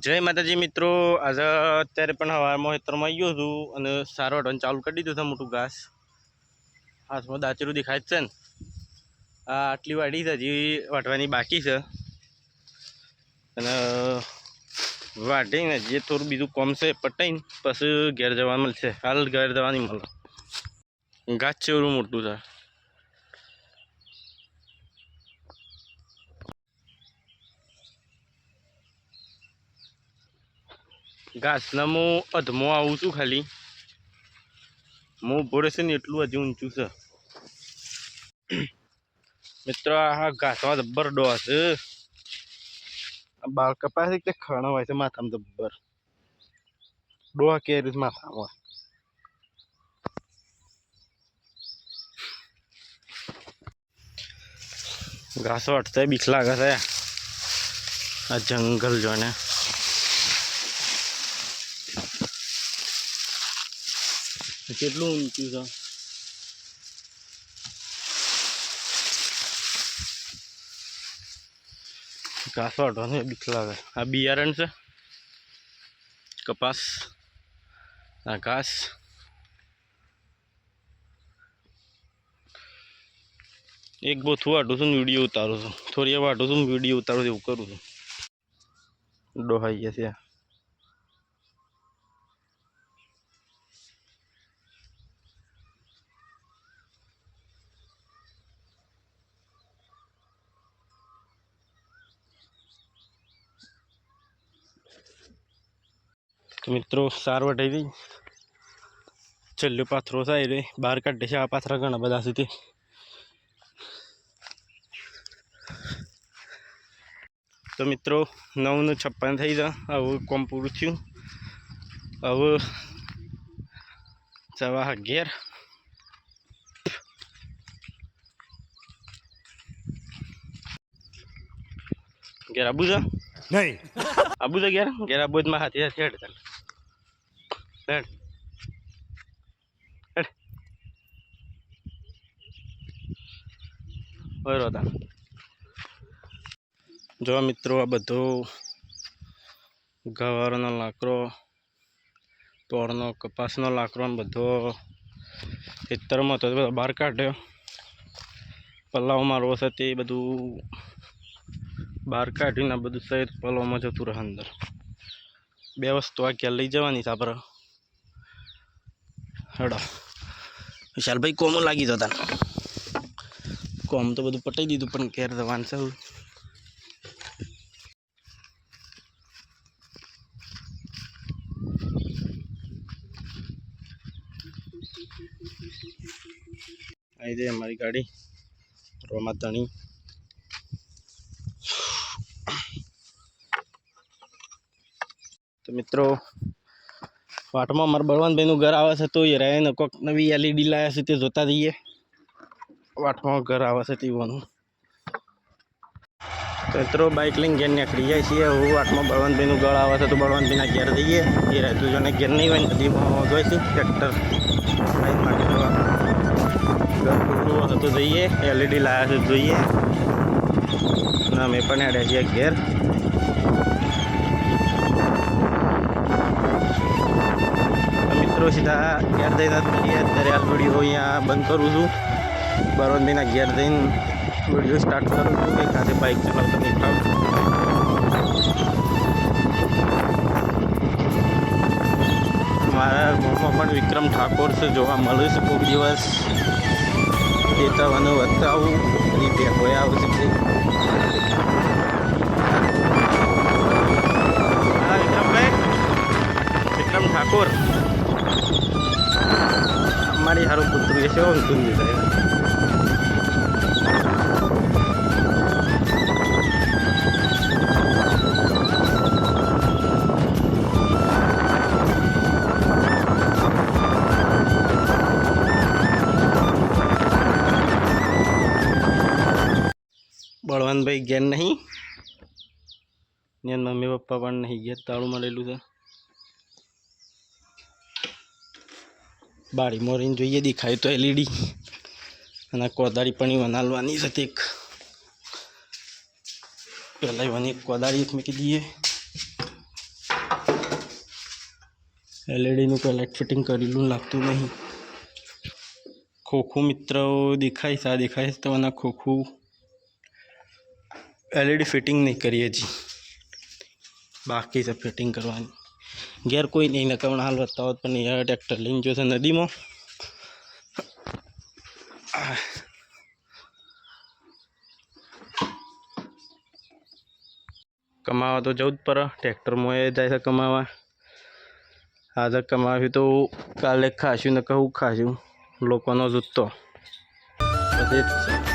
જય માતાજી મિત્રો, આજે અત્યારે પણ હવારમાં ખેતરમાં આવી ગયો છું અને સારો વાટવાનું ચાલુ કરી દીધું છે. મોટું ઘાસ હાથમાં દાચરું દેખાય જ છે ને. આ આટલી વાડી છે, હજી વાટવાની બાકી છે અને વાટીને જે થોડું બીજું કોમ છે પટાઈને પછી ઘેર જવા મળશે. હાલ ઘેર જવા નહીં મળે, ઘાસ ચેવડું મોટું છે. ઘાસના હું અધમો આવું છું, ખાલી હું ઉભો રહેશે ને એટલું હજી ઊંચું છે મિત્રો. આ ઘાસમાં જબ્બર ડોહ છે. બાળ કપાસ કે ખણ હોય છે માથામાં જબ્બર ડોહ કે માથામાં. ઘાસ વાટતા બીક લાગે છે. આ જંગલ જોને કેટલું ઊંચું છે. ઘાસ વાટવાનું બીક લાગે. આ બિયારણ છે કપાસ. આ ઘાસ એક બોથું વાટું છું, વિડીયો ઉતારું છું. થોડી વાટું છું, વિડીયો ઉતારું એવું કરું છું. ડોહાઈ ગયા છે. તો મિત્રો સાર વટાઈ ગઈ. છેલ્લો પાથરો થાય રે બહાર કાઢે છે. આ પાથરા ઘણા બધા છે તે. તો મિત્રો 9:56 થઈ જાય. હવે કોમ પૂરું થયું. હવે જવા ઘેર. ઘેર આબુ છે નહીં? આબુ છે ઘેર? ઘેર આબુ જ માં હાથી હાથી હેડ ચાલ હેડ હેડ હોય રોતા. જો મિત્રો આ બધો ગવારનો લાકડો, તોડનો કપાસનો લાકડો બધો ખેતરમાં હતો બધો બહાર કાઢ્યો. પલાવ મારવો છે તે બધું બહાર કાઢીને બધું સહિત પલાવમાં જતું રહે અંદર. બે વસ્તુ આ ઘેર લઈ જવાની છે આપણે. હેડો વિશાલભાઈ કોમ લાગી જતા. કોમ તો બધું પટાઈ દીધું પણ ઘેર જવાનું છે. आई दे हमारी गाड़ी रोमा धनी. तो मित्रों वाटमा अमर बलवंत भाई घर आवे से तो ये रहे न कोक नवी एलईडी लाया से ते जोता दीए. वाटमा घर आवे से तीवोनु. तो मित्रों बाइक लઈને ઘેર નીકળી જાય છે. હું વાટમાં બળવંત ભાઈનું ઘર આવે છે તો બળવંત ભાઈના ઘેર જઈએ. એ રહેતું જોને ઘેર નહીં હોય ને બધી જોઈ છે ટ્રેક્ટર બાઇક માટે તો ઘર ખુલ્લું હશે તો જઈએ. એલઈડી લાયા છે જોઈએ. અને અમે પણ હેડ્યા છીએ ઘેર. મિત્રો સીધા ઘેર જઈને અત્યારે હાલ વિડીયો અહીંયા બંધ કરું છું. બળવંત ભાઈના ઘેર જઈને વિડીયો સ્ટાર્ટ કરું છું. એક સાથે બાઇક ચલાવતો નહીં ફાવતું. મારા ગામમાં પણ વિક્રમ ઠાકોર છે જોવા મળે છે કોઈક દિવસ. એ તો મને વધતા આવું બધી ભેગોયા આવશે. હા વિક્રમભાઈ, વિક્રમ ઠાકોર અમારી સારું પુત્રું છે. ધૂંધી થાય बलवंत भाई घेर नहीं ने मम्मी पप्पा पण नहीं घेर ताळू मळेलू छे. बाड़ी मोरीने जोईए देखाय तो एलईडी અને કોદાળી પણ વનાલવાની છે. એક પહેલાં વની કોદાળી એક મૂકી દઈએ. એલઈડીનું કોઈ લાઇટ ફિટિંગ કરેલું લાગતું નહીં. ખોખું મિત્રો દેખાય તમને ખોખું એલઈડી ફિટિંગ નહીં કરીએ હજી, બાકી છે ફિટિંગ કરવાની. ઘેર કોઈ નહીં નકર હાલ બતાવત પણ યાર ટ્રેક્ટર લઈને ગયો છે નદીમાં. કમાવા તો જવું જ પડે, ટ્રેક્ટરમાં એ જાય છે કમાવા. આજે કમાવ્યું તો કાલે ખાશું ને કહું ખાશું લોકોનો જૂતો બધે જ છે.